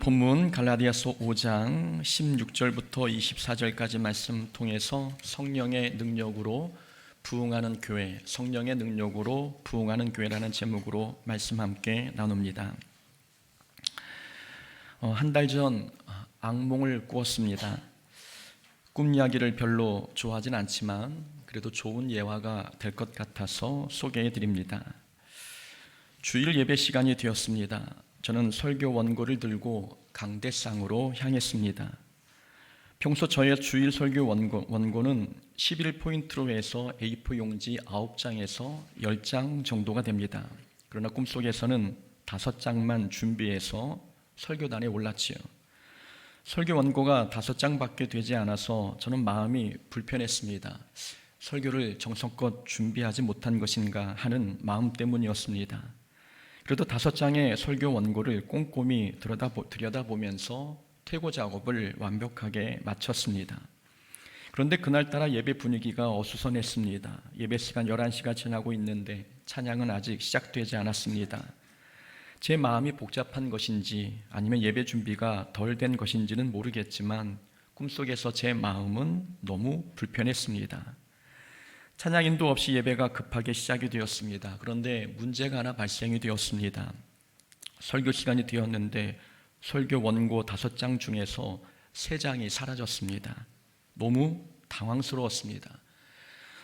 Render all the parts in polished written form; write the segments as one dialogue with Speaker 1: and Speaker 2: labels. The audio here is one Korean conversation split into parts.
Speaker 1: 본문 갈라디아서 5장 16절부터 24절까지 말씀 통해서 성령의 능력으로 부흥하는 교회, 성령의 능력으로 부흥하는 교회라는 제목으로 말씀 함께 나눕니다. 한 달 전 악몽을 꾸었습니다. 꿈 이야기를 별로 좋아하진 않지만 그래도 좋은 예화가 될 것 같아서 소개해 드립니다. 주일 예배 시간이 되었습니다. 저는 설교 원고를 들고 강대상으로 향했습니다. 평소 저의 주일 설교 원고는 11포인트로 해서 A4 용지 9장에서 10장 정도가 됩니다. 그러나 꿈속에서는 5장만 준비해서 설교단에 올랐지요. 설교 원고가 5장밖에 되지 않아서 저는 마음이 불편했습니다. 설교를 정성껏 준비하지 못한 것인가 하는 마음 때문이었습니다. 그래도 5장의 설교 원고를 꼼꼼히 들여다보면서 퇴고 작업을 완벽하게 마쳤습니다. 그런데 그날따라 예배 분위기가 어수선했습니다. 예배 시간 11시가 지나고 있는데 찬양은 아직 시작되지 않았습니다. 제 마음이 복잡한 것인지 아니면 예배 준비가 덜 된 것인지는 모르겠지만 꿈속에서 제 마음은 너무 불편했습니다. 찬양인도 없이 예배가 급하게 시작이 되었습니다. 그런데 문제가 하나 발생이 되었습니다. 설교 시간이 되었는데 설교 원고 5장 중에서 3장이 사라졌습니다. 너무 당황스러웠습니다.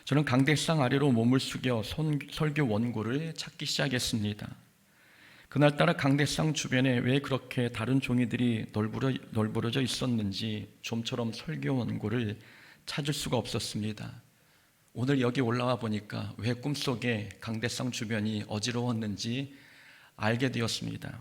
Speaker 1: 저는 강대상 아래로 몸을 숙여 설교 원고를 찾기 시작했습니다. 그날따라 강대상 주변에 왜 그렇게 다른 종이들이 널브러져 있었는지 좀처럼 설교 원고를 찾을 수가 없었습니다. 오늘 여기 올라와 보니까 왜 꿈속에 강대상 주변이 어지러웠는지 알게 되었습니다.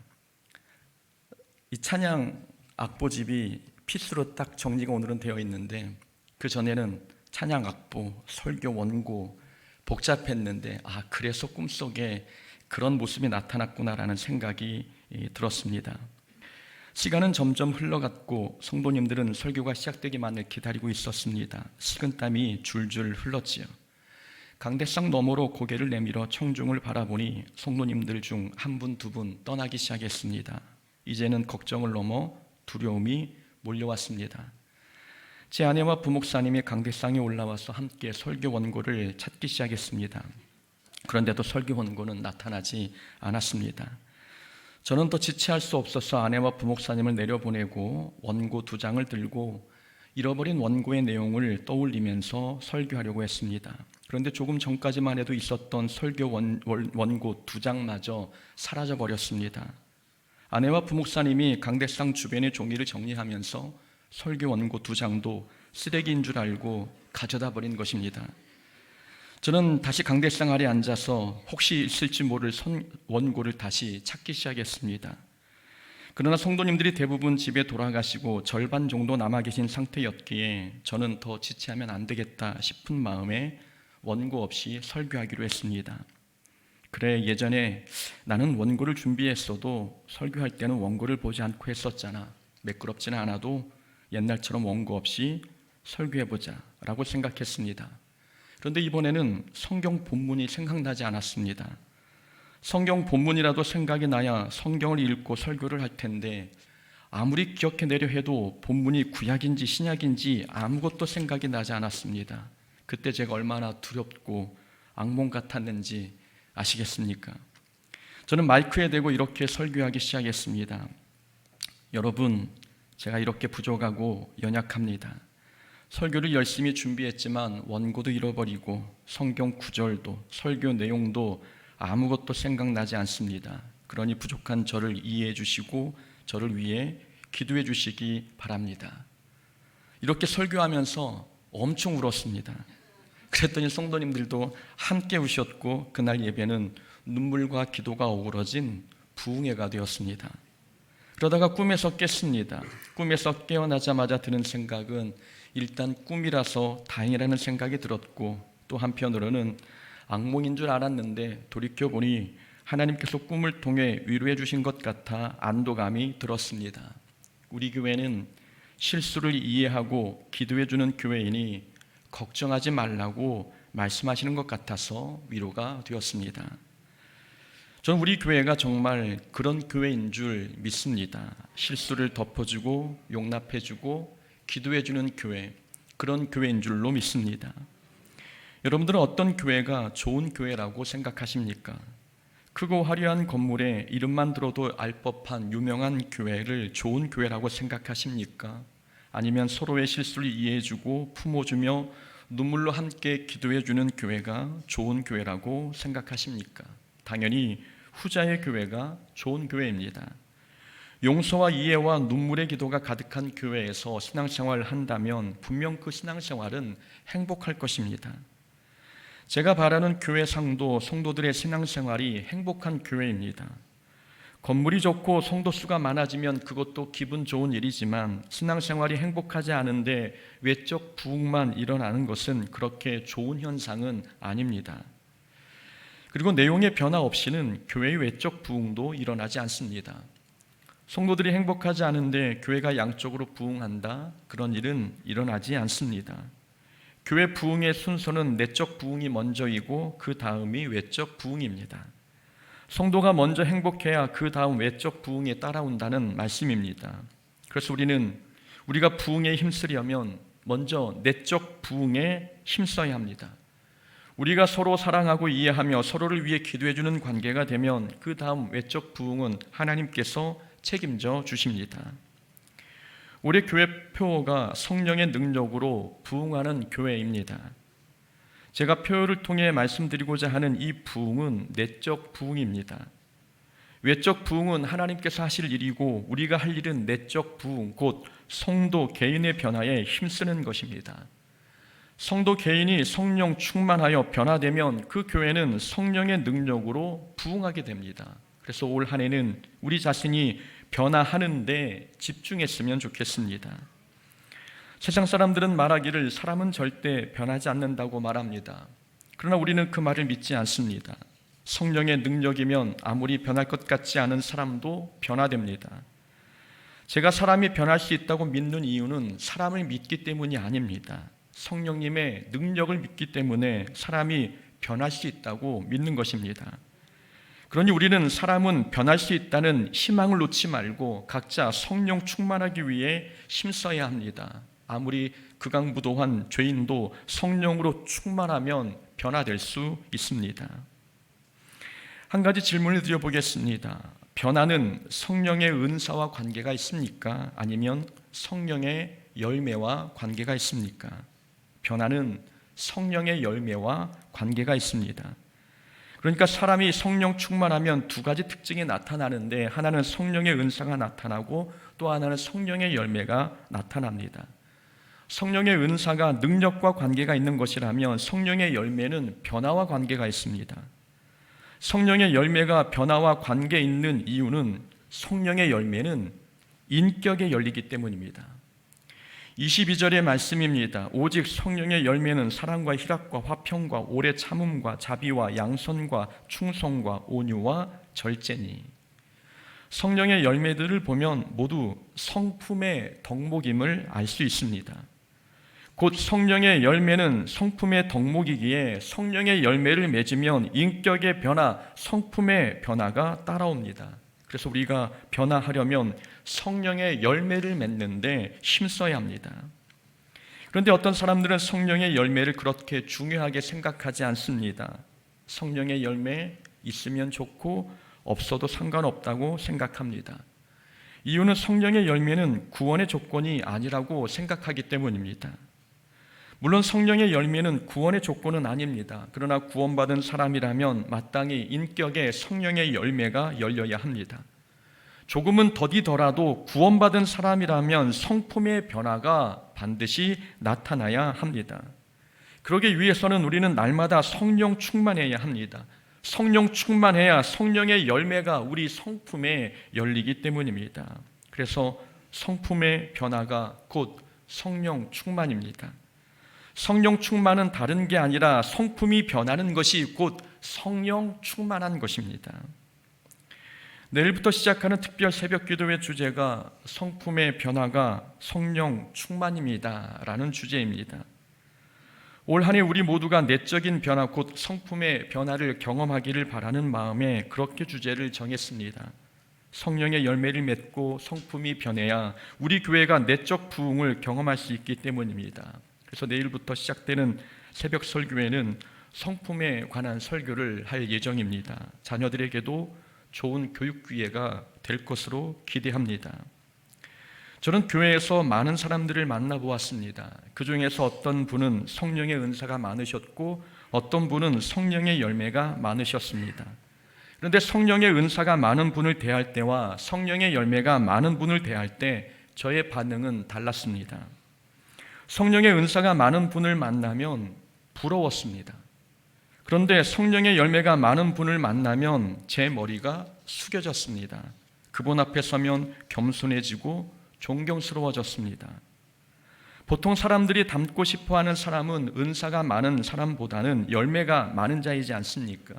Speaker 1: 이 찬양 악보집이 피스로 딱 정리가 오늘은 되어 있는데 그 전에는 찬양 악보, 설교 원고 복잡했는데 그래서 꿈속에 그런 모습이 나타났구나라는 생각이 들었습니다. 시간은 점점 흘러갔고 성도님들은 설교가 시작되기만을 기다리고 있었습니다. 식은땀이 줄줄 흘렀지요. 강대상 너머로 고개를 내밀어 청중을 바라보니 성도님들 중 1분, 2분 떠나기 시작했습니다. 이제는 걱정을 넘어 두려움이 몰려왔습니다. 제 아내와 부목사님이 강대상에 올라와서 함께 설교 원고를 찾기 시작했습니다. 그런데도 설교 원고는 나타나지 않았습니다. 저는 더 지체할 수 없어서 아내와 부목사님을 내려보내고 원고 2장을 들고 잃어버린 원고의 내용을 떠올리면서 설교하려고 했습니다. 그런데 조금 전까지만 해도 있었던 설교 원고 2장마저 사라져버렸습니다. 아내와 부목사님이 강대상 주변의 종이를 정리하면서 설교 원고 2장도 쓰레기인 줄 알고 가져다 버린 것입니다. 저는 다시 강대상 아래 앉아서 혹시 있을지 모를 원고를 다시 찾기 시작했습니다. 그러나 성도님들이 대부분 집에 돌아가시고 절반 정도 남아 계신 상태였기에 저는 더 지체하면 안 되겠다 싶은 마음에 원고 없이 설교하기로 했습니다. 그래, 예전에 나는 원고를 준비했어도 설교할 때는 원고를 보지 않고 했었잖아. 매끄럽지는 않아도 옛날처럼 원고 없이 설교해보자 라고 생각했습니다. 그런데 이번에는 성경 본문이 생각나지 않았습니다. 성경 본문이라도 생각이 나야 성경을 읽고 설교를 할 텐데 아무리 기억해내려 해도 본문이 구약인지 신약인지 아무것도 생각이 나지 않았습니다. 그때 제가 얼마나 두렵고 악몽 같았는지 아시겠습니까? 저는 마이크에 대고 이렇게 설교하기 시작했습니다. 여러분, 제가 이렇게 부족하고 연약합니다. 설교를 열심히 준비했지만 원고도 잃어버리고 성경 구절도 설교 내용도 아무것도 생각나지 않습니다. 그러니 부족한 저를 이해해 주시고 저를 위해 기도해 주시기 바랍니다. 이렇게 설교하면서 엄청 울었습니다. 그랬더니 성도님들도 함께 우셨고 그날 예배는 눈물과 기도가 어우러진 부흥회가 되었습니다. 그러다가 꿈에서 깼습니다. 꿈에서 깨어나자마자 드는 생각은 일단 꿈이라서 다행이라는 생각이 들었고 또 한편으로는 악몽인 줄 알았는데 돌이켜보니 하나님께서 꿈을 통해 위로해 주신 것 같아 안도감이 들었습니다. 우리 교회는 실수를 이해하고 기도해 주는 교회이니 걱정하지 말라고 말씀하시는 것 같아서 위로가 되었습니다. 저는 우리 교회가 정말 그런 교회인 줄 믿습니다. 실수를 덮어주고 용납해주고 기도해주는 교회, 그런 교회인 줄로 믿습니다. 여러분들은 어떤 교회가 좋은 교회라고 생각하십니까? 크고 화려한 건물에 이름만 들어도 알 법한 유명한 교회를 좋은 교회라고 생각하십니까? 아니면 서로의 실수를 이해해주고 품어주며 눈물로 함께 기도해주는 교회가 좋은 교회라고 생각하십니까? 당연히 후자의 교회가 좋은 교회입니다. 용서와 이해와 눈물의 기도가 가득한 교회에서 신앙생활을 한다면 분명 그 신앙생활은 행복할 것입니다. 제가 바라는 교회 상도 성도들의 신앙생활이 행복한 교회입니다. 건물이 좋고 성도 수가 많아지면 그것도 기분 좋은 일이지만 신앙생활이 행복하지 않은데 외적 부흥만 일어나는 것은 그렇게 좋은 현상은 아닙니다. 그리고 내용의 변화 없이는 교회의 외적 부흥도 일어나지 않습니다. 성도들이 행복하지 않은데 교회가 양적으로 부흥한다? 그런 일은 일어나지 않습니다. 교회 부흥의 순서는 내적 부흥이 먼저이고 그 다음이 외적 부흥입니다. 성도가 먼저 행복해야 그 다음 외적 부흥에 따라온다는 말씀입니다. 그래서 우리가 부흥에 힘쓰려면 먼저 내적 부흥에 힘써야 합니다. 우리가 서로 사랑하고 이해하며 서로를 위해 기도해주는 관계가 되면 그 다음 외적 부흥은 하나님께서 책임져 주십니다. 올해 교회 표어가 성령의 능력으로 부흥하는 교회입니다. 제가 표어를 통해 말씀드리고자 하는 이 부흥은 내적 부흥입니다. 외적 부흥은 하나님께서 하실 일이고 우리가 할 일은 내적 부흥, 곧 성도 개인의 변화에 힘쓰는 것입니다. 성도 개인이 성령 충만하여 변화되면 그 교회는 성령의 능력으로 부흥하게 됩니다. 그래서 올 한 해는 우리 자신이 변화하는 데 집중했으면 좋겠습니다. 세상 사람들은 말하기를 사람은 절대 변하지 않는다고 말합니다. 그러나 우리는 그 말을 믿지 않습니다. 성령의 능력이면 아무리 변할 것 같지 않은 사람도 변화됩니다. 제가 사람이 변할 수 있다고 믿는 이유는 사람을 믿기 때문이 아닙니다. 성령님의 능력을 믿기 때문에 사람이 변할 수 있다고 믿는 것입니다. 그러니 우리는 사람은 변할 수 있다는 희망을 놓지 말고 각자 성령 충만하기 위해 힘써야 합니다. 아무리 극악무도한 죄인도 성령으로 충만하면 변화될 수 있습니다. 한 가지 질문을 드려보겠습니다. 변화는 성령의 은사와 관계가 있습니까? 아니면 성령의 열매와 관계가 있습니까? 변화는 성령의 열매와 관계가 있습니다. 그러니까 사람이 성령 충만하면 두 가지 특징이 나타나는데 하나는 성령의 은사가 나타나고 또 하나는 성령의 열매가 나타납니다. 성령의 은사가 능력과 관계가 있는 것이라면 성령의 열매는 변화와 관계가 있습니다. 성령의 열매가 변화와 관계 있는 이유는 성령의 열매는 인격에 열리기 때문입니다. 22절의 말씀입니다. 오직 성령의 열매는 사랑과 희락과 화평과 오래 참음과 자비와 양선과 충성과 온유와 절제니. 성령의 열매들을 보면 모두 성품의 덕목임을 알 수 있습니다. 곧 성령의 열매는 성품의 덕목이기에 성령의 열매를 맺으면 인격의 변화, 성품의 변화가 따라옵니다. 그래서 우리가 변화하려면 성령의 열매를 맺는데 힘써야 합니다. 그런데 어떤 사람들은 성령의 열매를 그렇게 중요하게 생각하지 않습니다. 성령의 열매 있으면 좋고 없어도 상관없다고 생각합니다. 이유는 성령의 열매는 구원의 조건이 아니라고 생각하기 때문입니다. 물론 성령의 열매는 구원의 조건은 아닙니다. 그러나 구원받은 사람이라면 마땅히 인격에 성령의 열매가 열려야 합니다. 조금은 더디더라도 구원받은 사람이라면 성품의 변화가 반드시 나타나야 합니다. 그러기 위해서는 우리는 날마다 성령 충만해야 합니다. 성령 충만해야 성령의 열매가 우리 성품에 열리기 때문입니다. 그래서 성품의 변화가 곧 성령 충만입니다. 성령 충만은 다른 게 아니라 성품이 변하는 것이 곧 성령 충만한 것입니다. 내일부터 시작하는 특별 새벽 기도의 주제가 성품의 변화가 성령 충만입니다 라는 주제입니다. 올 한 해 우리 모두가 내적인 변화, 곧 성품의 변화를 경험하기를 바라는 마음에 그렇게 주제를 정했습니다. 성령의 열매를 맺고 성품이 변해야 우리 교회가 내적 부흥을 경험할 수 있기 때문입니다. 그래서 내일부터 시작되는 새벽 설교회는 성품에 관한 설교를 할 예정입니다. 자녀들에게도 좋은 교육 기회가 될 것으로 기대합니다. 저는 교회에서 많은 사람들을 만나보았습니다. 그 중에서 어떤 분은 성령의 은사가 많으셨고 어떤 분은 성령의 열매가 많으셨습니다. 그런데 성령의 은사가 많은 분을 대할 때와 성령의 열매가 많은 분을 대할 때 저의 반응은 달랐습니다. 성령의 은사가 많은 분을 만나면 부러웠습니다. 그런데 성령의 열매가 많은 분을 만나면 제 머리가 숙여졌습니다. 그분 앞에 서면 겸손해지고 존경스러워졌습니다. 보통 사람들이 닮고 싶어하는 사람은 은사가 많은 사람보다는 열매가 많은 자이지 않습니까?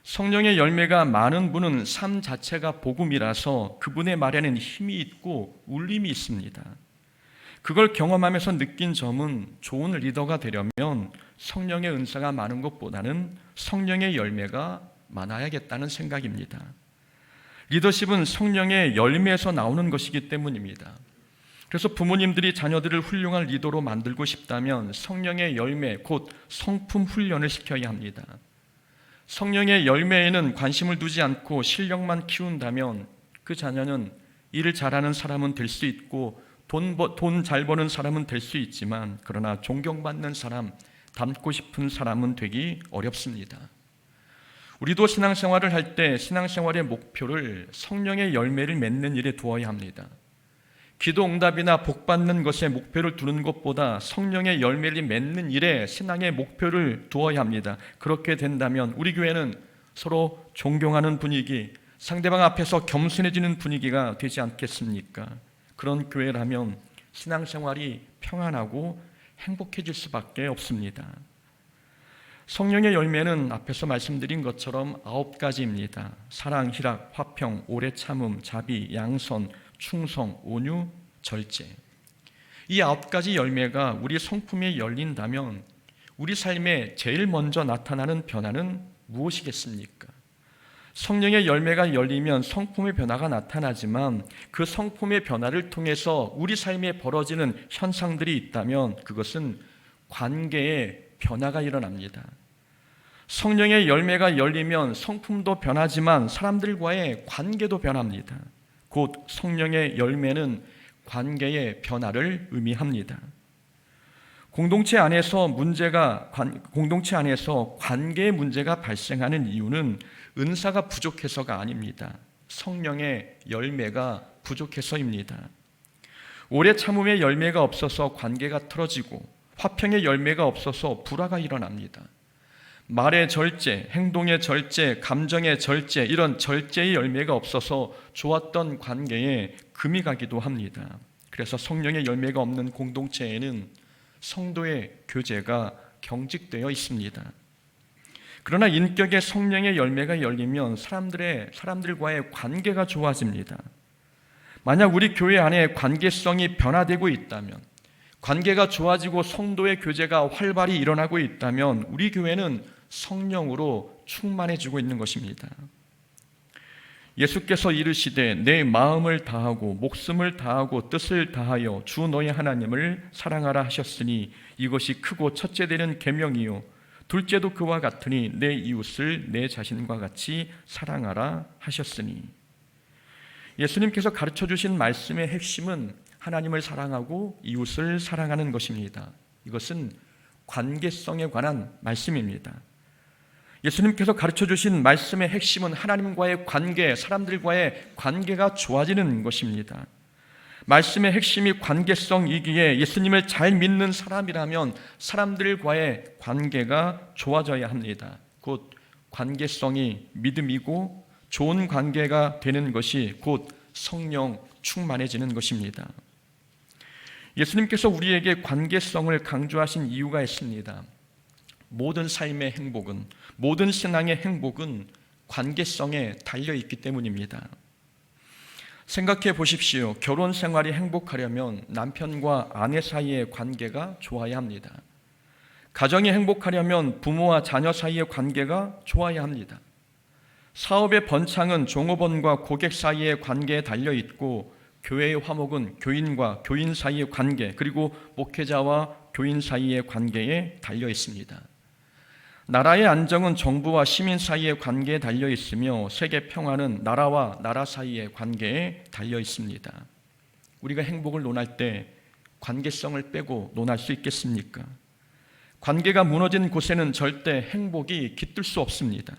Speaker 1: 성령의 열매가 많은 분은 삶 자체가 복음이라서 그분의 말에는 힘이 있고 울림이 있습니다. 그걸 경험하면서 느낀 점은 좋은 리더가 되려면 성령의 은사가 많은 것보다는 성령의 열매가 많아야겠다는 생각입니다. 리더십은 성령의 열매에서 나오는 것이기 때문입니다. 그래서 부모님들이 자녀들을 훌륭한 리더로 만들고 싶다면 성령의 열매, 곧 성품 훈련을 시켜야 합니다. 성령의 열매에는 관심을 두지 않고 실력만 키운다면 그 자녀는 일을 잘하는 사람은 될 수 있고 돈 잘 버는 사람은 될 수 있지만 그러나 존경받는 사람, 닮고 싶은 사람은 되기 어렵습니다. 우리도 신앙생활을 할 때 신앙생활의 목표를 성령의 열매를 맺는 일에 두어야 합니다. 기도 응답이나 복 받는 것에 목표를 두는 것보다 성령의 열매를 맺는 일에 신앙의 목표를 두어야 합니다. 그렇게 된다면 우리 교회는 서로 존경하는 분위기, 상대방 앞에서 겸손해지는 분위기가 되지 않겠습니까? 그런 교회라면 신앙생활이 평안하고 행복해질 수밖에 없습니다. 성령의 열매는 앞에서 말씀드린 것처럼 9가지입니다. 사랑, 희락, 화평, 오래 참음, 자비, 양선, 충성, 온유, 절제. 이 9가지 열매가 우리 성품에 열린다면 우리 삶에 제일 먼저 나타나는 변화는 무엇이겠습니까? 성령의 열매가 열리면 성품의 변화가 나타나지만 그 성품의 변화를 통해서 우리 삶에 벌어지는 현상들이 있다면 그것은 관계의 변화가 일어납니다. 성령의 열매가 열리면 성품도 변하지만 사람들과의 관계도 변합니다. 곧 성령의 열매는 관계의 변화를 의미합니다. 공동체 안에서 관계의 문제가 발생하는 이유는 은사가 부족해서가 아닙니다. 성령의 열매가 부족해서입니다. 오래 참음의 열매가 없어서 관계가 틀어지고 화평의 열매가 없어서 불화가 일어납니다. 말의 절제, 행동의 절제, 감정의 절제, 이런 절제의 열매가 없어서 좋았던 관계에 금이 가기도 합니다. 그래서 성령의 열매가 없는 공동체에는 성도의 교제가 경직되어 있습니다. 그러나 인격의 성령의 열매가 열리면 사람들과의 관계가 좋아집니다. 만약 우리 교회 안에 관계성이 변화되고 있다면, 관계가 좋아지고 성도의 교제가 활발히 일어나고 있다면 우리 교회는 성령으로 충만해지고 있는 것입니다. 예수께서 이르시되 내 마음을 다하고 목숨을 다하고 뜻을 다하여 주 너의 하나님을 사랑하라 하셨으니 이것이 크고 첫째 되는 계명이요 둘째도 그와 같으니 내 이웃을 내 자신과 같이 사랑하라 하셨으니. 예수님께서 가르쳐 주신 말씀의 핵심은 하나님을 사랑하고 이웃을 사랑하는 것입니다. 이것은 관계성에 관한 말씀입니다. 예수님께서 가르쳐 주신 말씀의 핵심은 하나님과의 관계, 사람들과의 관계가 좋아지는 것입니다. 말씀의 핵심이 관계성이기에 예수님을 잘 믿는 사람이라면 사람들과의 관계가 좋아져야 합니다. 곧 관계성이 믿음이고 좋은 관계가 되는 것이 곧 성령 충만해지는 것입니다. 예수님께서 우리에게 관계성을 강조하신 이유가 있습니다. 모든 삶의 행복은, 모든 신앙의 행복은 관계성에 달려있기 때문입니다. 생각해 보십시오. 결혼 생활이 행복하려면 남편과 아내 사이의 관계가 좋아야 합니다. 가정이 행복하려면 부모와 자녀 사이의 관계가 좋아야 합니다. 사업의 번창은 종업원과 고객 사이의 관계에 달려 있고, 교회의 화목은 교인과 교인 사이의 관계, 그리고 목회자와 교인 사이의 관계에 달려 있습니다. 나라의 안정은 정부와 시민 사이의 관계에 달려 있으며, 세계 평화는 나라와 나라 사이의 관계에 달려 있습니다. 우리가 행복을 논할 때 관계성을 빼고 논할 수 있겠습니까? 관계가 무너진 곳에는 절대 행복이 깃들 수 없습니다.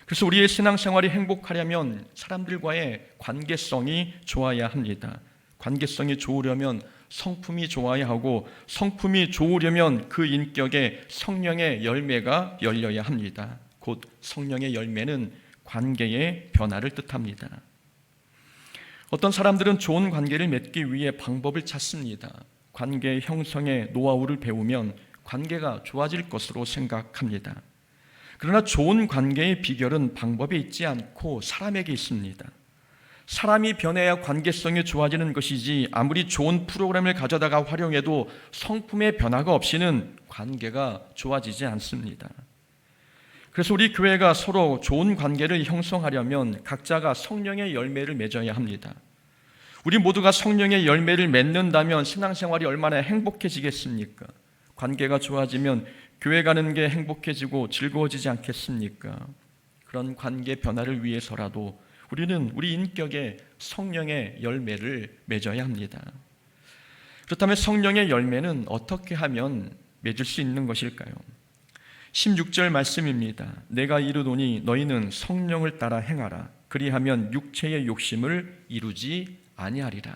Speaker 1: 그래서 우리의 신앙생활이 행복하려면 사람들과의 관계성이 좋아야 합니다. 관계성이 좋으려면 성품이 좋아야 하고, 성품이 좋으려면 그 인격에 성령의 열매가 열려야 합니다. 곧 성령의 열매는 관계의 변화를 뜻합니다. 어떤 사람들은 좋은 관계를 맺기 위해 방법을 찾습니다. 관계 형성의 노하우를 배우면 관계가 좋아질 것으로 생각합니다. 그러나 좋은 관계의 비결은 방법에 있지 않고 사람에게 있습니다. 사람이 변해야 관계성이 좋아지는 것이지, 아무리 좋은 프로그램을 가져다가 활용해도 성품의 변화가 없이는 관계가 좋아지지 않습니다. 그래서 우리 교회가 서로 좋은 관계를 형성하려면 각자가 성령의 열매를 맺어야 합니다. 우리 모두가 성령의 열매를 맺는다면 신앙생활이 얼마나 행복해지겠습니까? 관계가 좋아지면 교회 가는 게 행복해지고 즐거워지지 않겠습니까? 그런 관계 변화를 위해서라도 우리는 우리 인격에 성령의 열매를 맺어야 합니다. 그렇다면 성령의 열매는 어떻게 하면 맺을 수 있는 것일까요? 16절 말씀입니다. 내가 이르노니 너희는 성령을 따라 행하라. 그리하면 육체의 욕심을 이루지 아니하리라.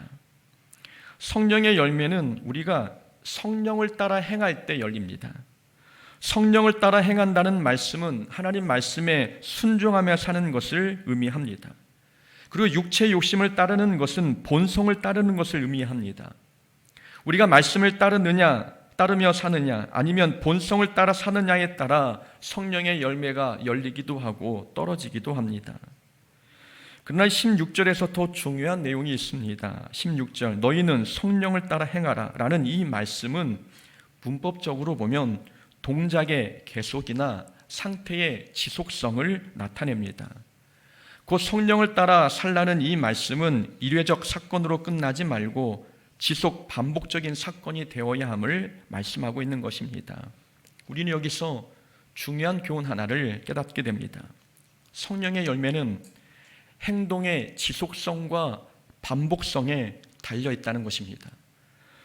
Speaker 1: 성령의 열매는 우리가 성령을 따라 행할 때 열립니다. 성령을 따라 행한다는 말씀은 하나님 말씀에 순종하며 사는 것을 의미합니다. 그리고 육체의 욕심을 따르는 것은 본성을 따르는 것을 의미합니다. 우리가 말씀을 따르며 사느냐, 아니면 본성을 따라 사느냐에 따라 성령의 열매가 열리기도 하고 떨어지기도 합니다. 그러나 16절에서 더 중요한 내용이 있습니다. 16절 너희는 성령을 따라 행하라 라는 이 말씀은 문법적으로 보면 동작의 계속이나 상태의 지속성을 나타냅니다. 곧 성령을 따라 살라는 이 말씀은 일회적 사건으로 끝나지 말고 지속 반복적인 사건이 되어야 함을 말씀하고 있는 것입니다. 우리는 여기서 중요한 교훈 하나를 깨닫게 됩니다. 성령의 열매는 행동의 지속성과 반복성에 달려 있다는 것입니다.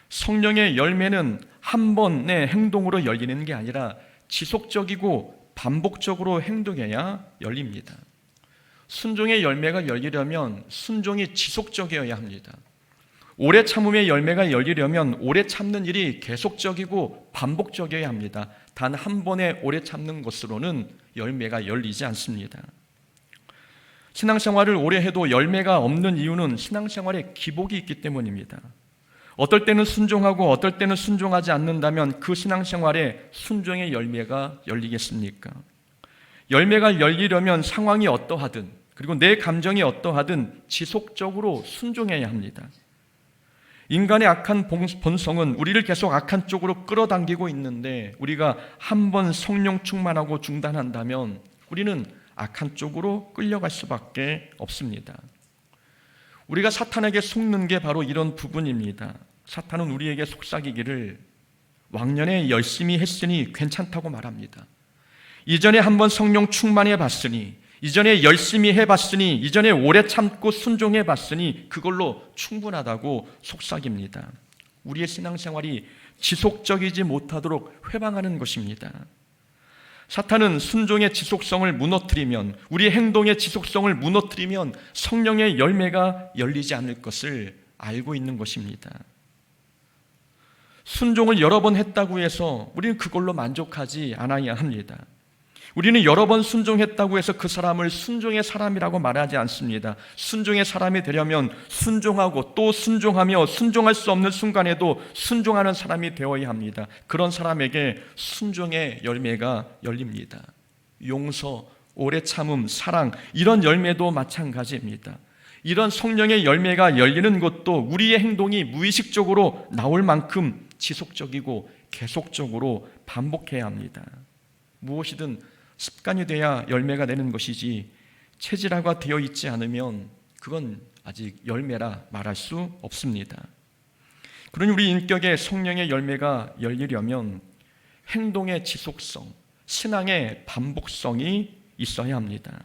Speaker 1: 성령의 열매는 한 번의 행동으로 열리는 게 아니라 지속적이고 반복적으로 행동해야 열립니다. 순종의 열매가 열리려면 순종이 지속적이어야 합니다. 오래 참음의 열매가 열리려면 오래 참는 일이 계속적이고 반복적이어야 합니다. 단 한 번에 오래 참는 것으로는 열매가 열리지 않습니다. 신앙생활을 오래 해도 열매가 없는 이유는 신앙생활에 기복이 있기 때문입니다. 어떨 때는 순종하고 어떨 때는 순종하지 않는다면 그 신앙생활에 순종의 열매가 열리겠습니까? 열매가 열리려면 상황이 어떠하든, 그리고 내 감정이 어떠하든 지속적으로 순종해야 합니다. 인간의 악한 본성은 우리를 계속 악한 쪽으로 끌어당기고 있는데, 우리가 한 번 성령 충만하고 중단한다면 우리는 악한 쪽으로 끌려갈 수밖에 없습니다. 우리가 사탄에게 속는 게 바로 이런 부분입니다. 사탄은 우리에게 속삭이기를 왕년에 열심히 했으니 괜찮다고 말합니다. 이전에 한번 성령 충만해 봤으니, 이전에 열심히 해봤으니, 이전에 오래 참고 순종해 봤으니 그걸로 충분하다고 속삭입니다. 우리의 신앙생활이 지속적이지 못하도록 회방하는 것입니다. 사탄은 순종의 지속성을 무너뜨리면, 우리의 행동의 지속성을 무너뜨리면 성령의 열매가 열리지 않을 것을 알고 있는 것입니다. 순종을 여러 번 했다고 해서 우리는 그걸로 만족하지 않아야 합니다. 우리는 여러 번 순종했다고 해서 그 사람을 순종의 사람이라고 말하지 않습니다. 순종의 사람이 되려면 순종하고 또 순종하며 순종할 수 없는 순간에도 순종하는 사람이 되어야 합니다. 그런 사람에게 순종의 열매가 열립니다. 용서, 오래 참음, 사랑, 이런 열매도 마찬가지입니다. 이런 성령의 열매가 열리는 것도 우리의 행동이 무의식적으로 나올 만큼 지속적이고 계속적으로 반복해야 합니다. 무엇이든 습관이 돼야 열매가 되는 것이지 체질화가 되어 있지 않으면 그건 아직 열매라 말할 수 없습니다. 그러니 우리 인격에 성령의 열매가 열리려면 행동의 지속성, 신앙의 반복성이 있어야 합니다.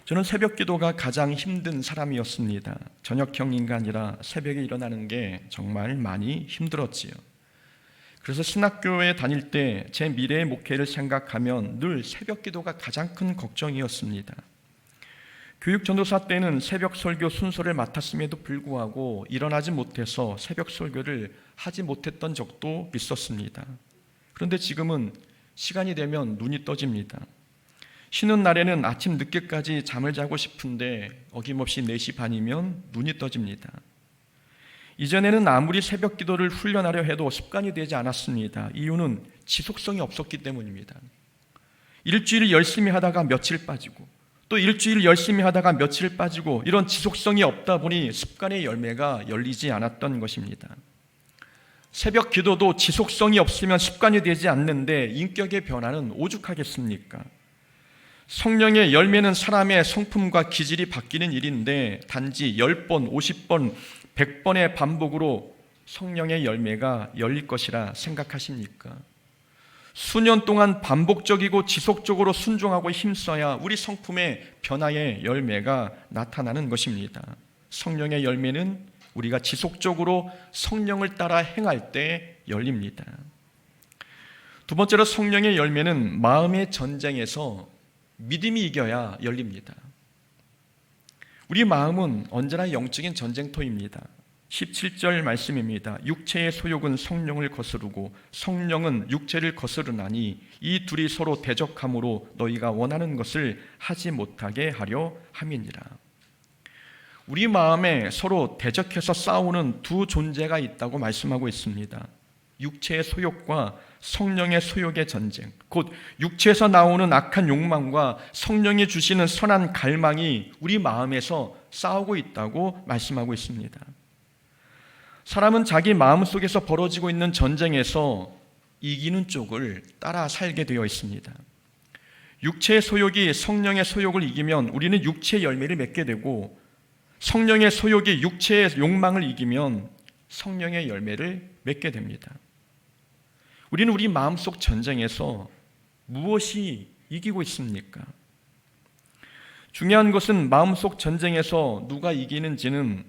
Speaker 1: 저는 새벽 기도가 가장 힘든 사람이었습니다. 저녁형 인간이라 새벽에 일어나는 게 정말 많이 힘들었지요. 그래서 신학교에 다닐 때 제 미래의 목회를 생각하면 늘 새벽 기도가 가장 큰 걱정이었습니다. 교육전도사 때는 새벽 설교 순서를 맡았음에도 불구하고 일어나지 못해서 새벽 설교를 하지 못했던 적도 있었습니다. 그런데 지금은 시간이 되면 눈이 떠집니다. 쉬는 날에는 아침 늦게까지 잠을 자고 싶은데 어김없이 4시 반이면 눈이 떠집니다. 이전에는 아무리 새벽 기도를 훈련하려 해도 습관이 되지 않았습니다. 이유는 지속성이 없었기 때문입니다. 일주일 열심히 하다가 며칠 빠지고 또 일주일 열심히 하다가 며칠 빠지고 이런 지속성이 없다 보니 습관의 열매가 열리지 않았던 것입니다. 새벽 기도도 지속성이 없으면 습관이 되지 않는데 인격의 변화는 오죽하겠습니까? 성령의 열매는 사람의 성품과 기질이 바뀌는 일인데 단지 10번, 50번, 100번의 반복으로 성령의 열매가 열릴 것이라 생각하십니까? 수년 동안 반복적이고 지속적으로 순종하고 힘써야 우리 성품의 변화의 열매가 나타나는 것입니다. 성령의 열매는 우리가 지속적으로 성령을 따라 행할 때 열립니다. 두 번째로 성령의 열매는 마음의 전쟁에서 믿음이 이겨야 열립니다. 우리 마음은 언제나 영적인 전쟁터입니다. 17절 말씀입니다. 육체의 소욕은 성령을 거스르고 성령은 육체를 거스르나니 이 둘이 서로 대적함으로 너희가 원하는 것을 하지 못하게 하려 함이니라. 우리 마음에 서로 대적해서 싸우는 두 존재가 있다고 말씀하고 있습니다. 육체의 소욕과 성령의 소욕의 전쟁, 곧 육체에서 나오는 악한 욕망과 성령이 주시는 선한 갈망이 우리 마음에서 싸우고 있다고 말씀하고 있습니다. 사람은 자기 마음속에서 벌어지고 있는 전쟁에서 이기는 쪽을 따라 살게 되어 있습니다. 육체의 소욕이 성령의 소욕을 이기면 우리는 육체의 열매를 맺게 되고 성령의 소욕이 육체의 욕망을 이기면 성령의 열매를 맺게 됩니다. 우리는 우리 마음속 전쟁에서 무엇이 이기고 있습니까? 중요한 것은 마음속 전쟁에서 누가 이기는지는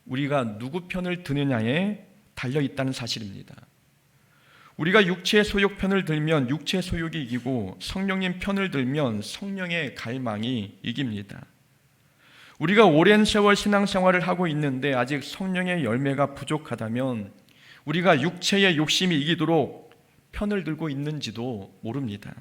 Speaker 1: 우리가 누구 편을 드느냐에 달려 있다는 사실입니다. 우리가 육체의 소욕 편을 들면 육체의 소욕이 이기고 성령님 편을 들면 성령의 갈망이 이깁니다. 우리가 오랜 세월 신앙생활을 하고 있는데 아직 성령의 열매가 부족하다면 우리가 육체의 욕심이 이기도록 편을 들고 있는지도 모릅니다.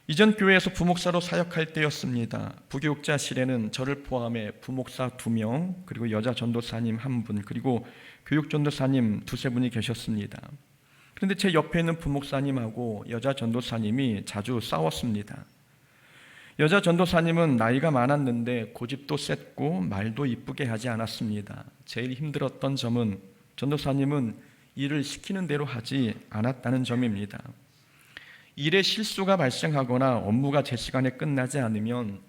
Speaker 1: 이전 교회에서 부목사로 사역할 때였습니다. 부교육자실에는 저를 포함해 부목사 2명, 그리고 여자 전도사님 1분, 그리고 교육전도사님 2-3분이 계셨습니다. 그런데 제 옆에 있는 부목사님하고 여자 전도사님이 자주 싸웠습니다. 여자 전도사님은 나이가 많았는데 고집도 셌고 말도 이쁘게 하지 않았습니다. 제일 힘들었던 점은 전도사님은 일을 시키는 대로 하지 않았다는 점입니다. 일에 실수가 발생하거나 업무가 제 시간에 끝나지 않으면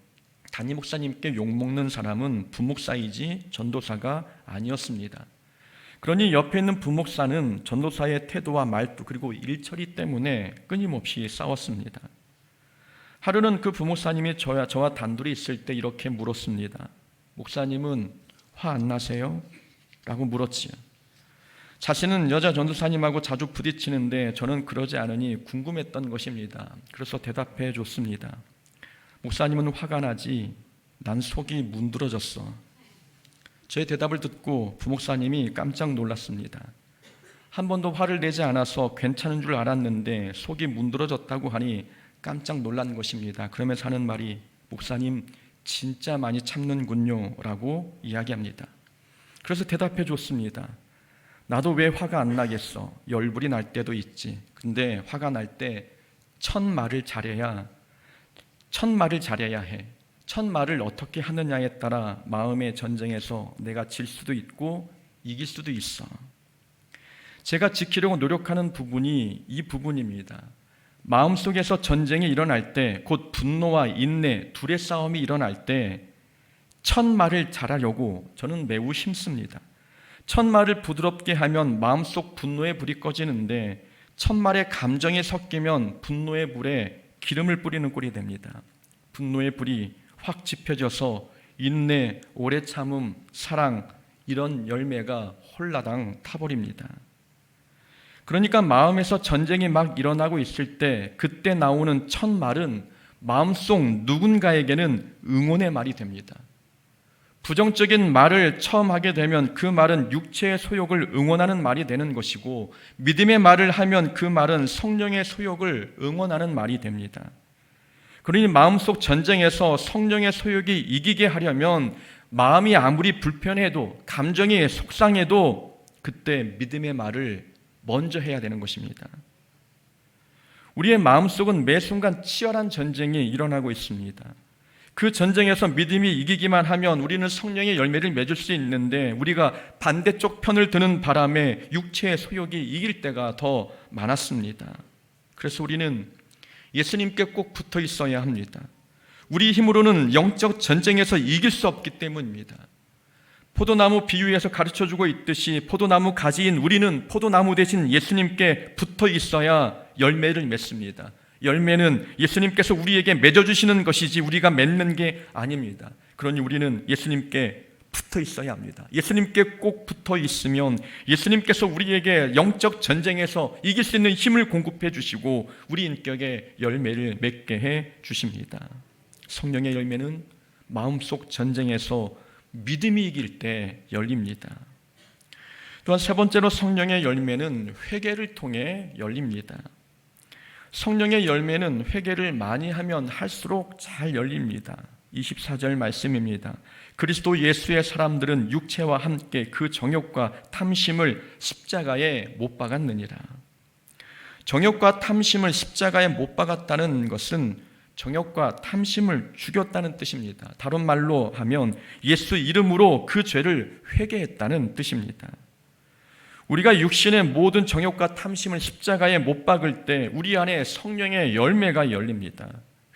Speaker 1: 담임 목사님께 욕먹는 사람은 부목사이지 전도사가 아니었습니다. 그러니 옆에 있는 부목사는 전도사의 태도와 말투 그리고 일처리 때문에 끊임없이 싸웠습니다. 하루는 그 부목사님이 저와 단둘이 있을 때 이렇게 물었습니다. 목사님은 화 안 나세요? 라고 물었지요. 자신은 여자 전도사님하고 자주 부딪히는데 저는 그러지 않으니 궁금했던 것입니다. 그래서 대답해 줬습니다. 목사님은 화가 나지 난 속이 문드러졌어. 제 대답을 듣고 부목사님이 깜짝 놀랐습니다. 한 번도 화를 내지 않아서 괜찮은 줄 알았는데 속이 문드러졌다고 하니 깜짝 놀란 것입니다. 그러면서 하는 말이 목사님 진짜 많이 참는군요 라고 이야기합니다. 그래서 대답해 줬습니다. 나도 왜 화가 안 나겠어. 열불이 날 때도 있지. 근데 화가 날 때 첫 말을 잘해야 해. 첫 말을 어떻게 하느냐에 따라 마음의 전쟁에서 내가 질 수도 있고 이길 수도 있어. 제가 지키려고 노력하는 부분이 이 부분입니다. 마음속에서 전쟁이 일어날 때, 곧 분노와 인내, 둘의 싸움이 일어날 때 첫 말을 잘하려고 저는 매우 힘씁니다. 첫 말을 부드럽게 하면 마음속 분노의 불이 꺼지는데, 첫 말에 감정이 섞이면 분노의 불에 기름을 뿌리는 꼴이 됩니다. 분노의 불이 확 지펴져서 인내, 오래 참음, 사랑, 이런 열매가 홀라당 타버립니다. 그러니까 마음에서 전쟁이 막 일어나고 있을 때 그때 나오는 첫 말은 마음속 누군가에게는 응원의 말이 됩니다. 부정적인 말을 처음 하게 되면 그 말은 육체의 소욕을 응원하는 말이 되는 것이고, 믿음의 말을 하면 그 말은 성령의 소욕을 응원하는 말이 됩니다. 그러니 마음속 전쟁에서 성령의 소욕이 이기게 하려면 마음이 아무리 불편해도, 감정이 속상해도 그때 믿음의 말을 먼저 해야 되는 것입니다. 우리의 마음속은 매 순간 치열한 전쟁이 일어나고 있습니다. 그 전쟁에서 믿음이 이기기만 하면 우리는 성령의 열매를 맺을 수 있는데, 우리가 반대쪽 편을 드는 바람에 육체의 소욕이 이길 때가 더 많았습니다. 그래서 우리는 예수님께 꼭 붙어 있어야 합니다. 우리 힘으로는 영적 전쟁에서 이길 수 없기 때문입니다. 포도나무 비유에서 가르쳐주고 있듯이 포도나무 가지인 우리는 포도나무 대신 예수님께 붙어 있어야 열매를 맺습니다. 열매는 예수님께서 우리에게 맺어주시는 것이지 우리가 맺는 게 아닙니다. 그러니 우리는 예수님께 붙어 있어야 합니다. 예수님께 꼭 붙어 있으면 예수님께서 우리에게 영적 전쟁에서 이길 수 있는 힘을 공급해 주시고 우리 인격에 열매를 맺게 해 주십니다. 성령의 열매는 마음속 전쟁에서 믿음이 이길 때 열립니다. 또한 세 번째로 성령의 열매는 회개를 통해 열립니다. 성령의 열매는 회개를 많이 하면 할수록 잘 열립니다. 24절 말씀입니다. 그리스도 예수의 사람들은 육체와 함께 그 정욕과 탐심을 십자가에 못 박았느니라. 정욕과 탐심을 십자가에 못 박았다는 것은 정욕과 탐심을 죽였다는 뜻입니다. 다른 말로 하면 예수 이름으로 그 죄를 회개했다는 뜻입니다. 우리가 육신의 모든 정욕과 탐심을 십자가에 못 박을 때 우리 안에 성령의 열매가 열립니다.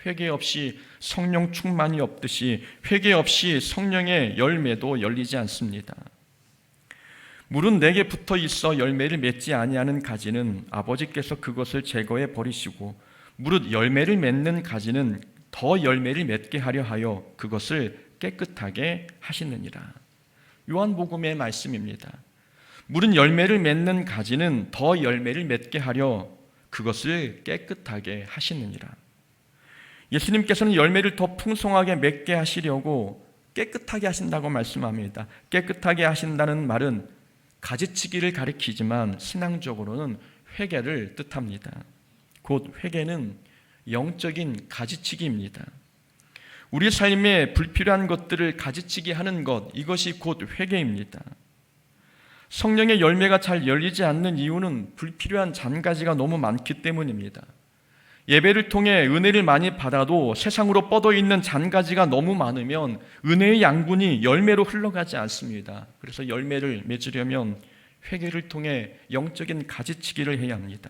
Speaker 1: 회개 없이 성령 충만이 없듯이 회개 없이 성령의 열매도 열리지 않습니다. 물은 내게 붙어 있어 열매를 맺지 아니하는 가지는 아버지께서 그것을 제거해 버리시고, 무릇 열매를 맺는 가지는 더 열매를 맺게 하려 하여 그것을 깨끗하게 하시느니라. 요한복음의 말씀입니다. 물은 열매를 맺는 가지는 더 열매를 맺게 하려 그것을 깨끗하게 하시느니라. 예수님께서는 열매를 더 풍성하게 맺게 하시려고 깨끗하게 하신다고 말씀합니다. 깨끗하게 하신다는 말은 가지치기를 가리키지만 신앙적으로는 회개를 뜻합니다. 곧 회개는 영적인 가지치기입니다. 우리 삶에 불필요한 것들을 가지치기 하는 것, 이것이 곧 회개입니다. 성령의 열매가 잘 열리지 않는 이유는 불필요한 잔가지가 너무 많기 때문입니다. 예배를 통해 은혜를 많이 받아도 세상으로 뻗어 있는 잔가지가 너무 많으면 은혜의 양분이 열매로 흘러가지 않습니다. 그래서 열매를 맺으려면 회개를 통해 영적인 가지치기를 해야 합니다.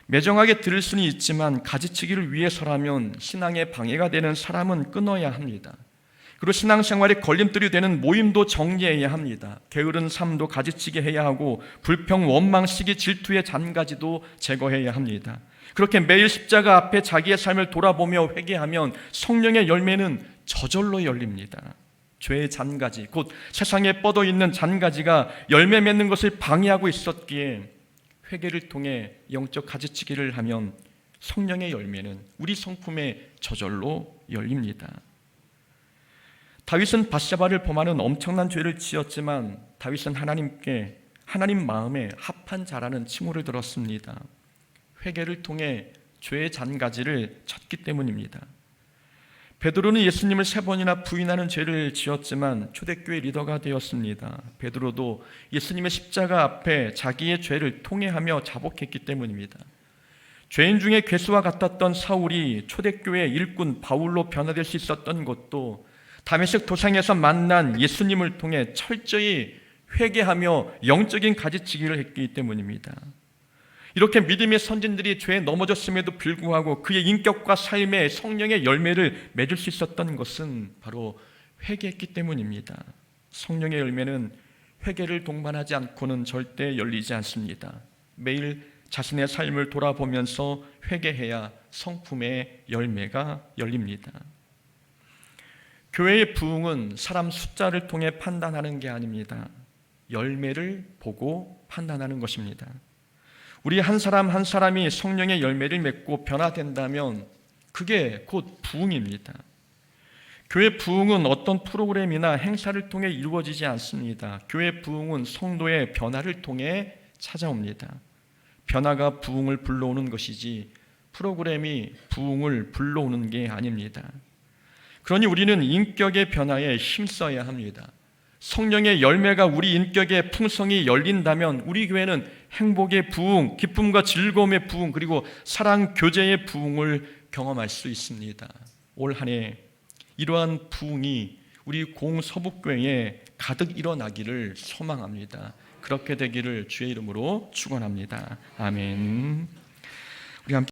Speaker 1: 매정하게 들을 수는 있지만 가지치기를 위해서라면 신앙에 방해가 되는 사람은 끊어야 합니다. 그리고 신앙생활에 걸림돌이 되는 모임도 정리해야 합니다. 게으른 삶도 가지치게 해야 하고 불평, 원망, 시기, 질투의 잔가지도 제거해야 합니다. 그렇게 매일 십자가 앞에 자기의 삶을 돌아보며 회개하면 성령의 열매는 저절로 열립니다. 죄의 잔가지, 곧 세상에 뻗어 있는 잔가지가 열매 맺는 것을 방해하고 있었기에 회개를 통해 영적 가지치기를 하면 성령의 열매는 우리 성품에 저절로 열립니다. 다윗은 밧세바를 범하는 엄청난 죄를 지었지만 다윗은 하나님 마음에 합한 자라는 칭호를 들었습니다. 회개를 통해 죄의 잔가지를 쳤기 때문입니다. 베드로는 예수님을 3번이나 부인하는 죄를 지었지만 초대교회 리더가 되었습니다. 베드로도 예수님의 십자가 앞에 자기의 죄를 통회하며 자복했기 때문입니다. 죄인 중에 괴수와 같았던 사울이 초대교회 일꾼 바울로 변화될 수 있었던 것도 다메섹 도상에서 만난 예수님을 통해 철저히 회개하며 영적인 가지치기를 했기 때문입니다. 이렇게 믿음의 선진들이 죄에 넘어졌음에도 불구하고 그의 인격과 삶에 성령의 열매를 맺을 수 있었던 것은 바로 회개했기 때문입니다. 성령의 열매는 회개를 동반하지 않고는 절대 열리지 않습니다. 매일 자신의 삶을 돌아보면서 회개해야 성품의 열매가 열립니다. 교회의 부흥은 사람 숫자를 통해 판단하는 게 아닙니다. 열매를 보고 판단하는 것입니다. 우리 한 사람 한 사람이 성령의 열매를 맺고 변화된다면 그게 곧 부흥입니다. 교회 부흥은 어떤 프로그램이나 행사를 통해 이루어지지 않습니다. 교회 부흥은 성도의 변화를 통해 찾아옵니다. 변화가 부흥을 불러오는 것이지 프로그램이 부흥을 불러오는 게 아닙니다. 그러니 우리는 인격의 변화에 힘써야 합니다. 성령의 열매가 우리 인격의 풍성이 열린다면 우리 교회는 행복의 부흥, 기쁨과 즐거움의 부흥, 그리고 사랑 교제의 부흥을 경험할 수 있습니다. 올 한 해 이러한 부흥이 우리 공서북교회에 가득 일어나기를 소망합니다. 그렇게 되기를 주의 이름으로 축원합니다. 아멘. 우리 함께